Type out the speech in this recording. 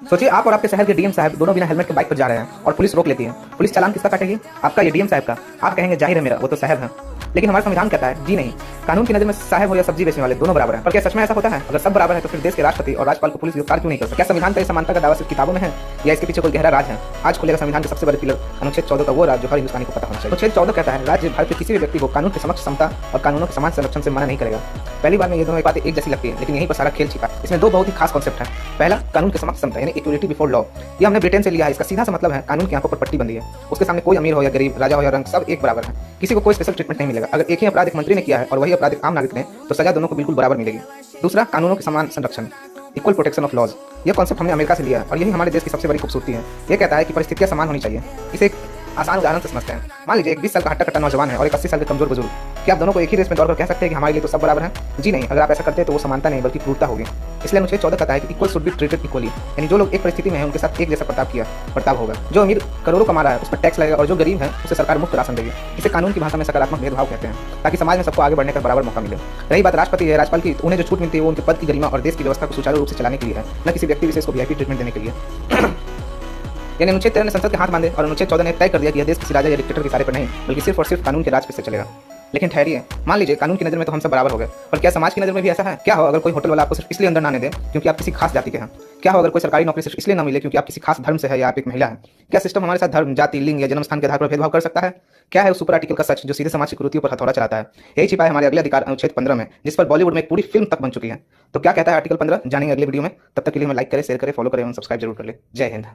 सोचिए आप और आपके शहर के डीएम साहब दोनों बिना हेलमेट के बाइक पर जा रहे हैं और पुलिस रोक लेती है। पुलिस चालान किसका काटेगी? आपका, ये डीएम साहब का। आप कहेंगे जाहिर है मेरा, वो तो साहब है। लेकिन हमारा संविधान कहता है जी नहीं, कानून की नजर में साहब हो या सब्जी बेचने वाले दोनों बराबर हैं। पर क्या सच में ऐसा होता है? अगर सब बराबर है तो फिर देश के राष्ट्रपति और राज्यपाल को पुलिस गिरफ्तार क्यों नहीं कर सकती? क्या संविधान का ये समानता का दावा सिर्फ किताबों में है या इसके पीछे कोई गहरा राज है? आज खुलेगा संविधान के सबसे बड़े पिलर, अनुच्छेद 14 का वो राज जो हर हिंदुस्तानी को पता होना चाहिए। अनुच्छेद 14 कहता है राज्य भारत के किसी भी व्यक्ति को कानून के समक्ष समता और कानूनों के समान संरक्षण से मना नहीं करेगा। पहली बार में ये दोनों बातें एक जैसी लगती है, लेकिन यहीं पर सारा खेल छिपा है। इसमें दो बहुत ही खास कॉन्सेप्ट है। पहला, कानून के समक्ष समता यानी इक्वलिटी बिफोर लॉ। ये हमने ब्रिटेन से लिया है। इसका सीधा सा मतलब है कानून की आंखों पर पट्टी बंदी है। उसके सामने कोई अमीर हो या गरीब, राजा हो या रंग, सब एक बराबर है। किसी को कोई स्पेशल ट्रीटमेंट नहीं मिलेगा। अगर एक ही अपराध एक मंत्री ने किया है और वही अपराध एक आम नागरिक ने, तो सजा दोनों को बिल्कुल बराबर मिलेगी। दूसरा, कानूनों के समान संरक्षण, इक्वल प्रोटेक्शन ऑफ लॉज। यह कॉन्सेप्ट हमने अमेरिका से लिया है और यही हमारे देश की सबसे बड़ी खूबसूरती है। यह कहता है कि परिस्थितियां समान होनी चाहिए। इसे एक आसान उदाहरण से समझते हैं। मान लीजिए एक 20 साल का हट्टा कट्टा नौजवान है और एक 80 साल के कमजोर बुजुर्ग। क्या आप दोनों को एक ही रेस में दौड़कर कह सकते हैं कि हमारे लिए तो सब बराबर हैं? जी नहीं। अगर आप ऐसा करते हैं तो वो समानता नहीं बल्कि क्रूरता होगी। इसलिए अनुच्छेद 14 कहता है कि equal should be treated equally, यानी जो लोग एक परिस्थिति में हैं उनके साथ एक जैसा बर्ताव होगा। जो अमीर करोड़ों कमा रहा है उस पर टैक्स लगेगा और जो गरीब है उसे सरकार मुफ्त राशन देगी। इसे कानून की भाषा में सकारात्मक भेदभाव कहते हैं, ताकि समाज में सबको आगे बढ़ने का बराबर मौका मिले। रही बात राष्ट्रपति या राज्यपाल की, उन्हें जो छूट मिलती है वो उनके पद की गरिमा और देश की व्यवस्था को सुचारू रूप से चलाने के लिए है, न किसी व्यक्ति विशेष को वीआईपी ट्रीटमेंट देने के लिए। यानी अनुच्छेद 13 ने संसद के हाथ बांधे और अनुच्छेद 14 ने तय कर दिया कि यह देश किसी राजा या डिक्टेटर के इशारे पर नहीं बल्कि सिर्फ और सिर्फ कानून के राज पे से चलेगा। लेकिन ठहरिए, मान लीजिए कानून की नज़र में तो हम सब बराबर हो गए, पर क्या समाज की नज़र में भी ऐसा है? क्या हो अगर कोई होटल वाला आपको सिर्फ इसलिए अंदर ना आने दे क्योंकि आप किसी खास जाति के हैं? क्या हो अगर कोई सरकारी नौकरी सिर्फ इसलिए ना मिले क्योंकि आप किसी खास धर्म से है या आप एक महिला है? क्या सिस्टम हमारे साथ धर्म, जाति, लिंग या जन्म स्थान के आधार पर भेदभाव कर सकता है? क्या है उस सुपर आर्टिकल का सच जो सीधे समाज की कुरीतियों पर हथौड़ा चलाता है? यही छिपा है हमारे अगले अधिकार अनुच्छेद 15 में, जिस पर बॉलीवुड में एक पूरी फिल्म तक बन चुकी है। तो क्या कहता है आर्टिकल 15, जानेंगे अगले वीडियो में। तब तक के लिए हमें लाइक करें, शेयर करें, फॉलो करें और सब्सक्राइब जरूर कर ले। जय हिंद।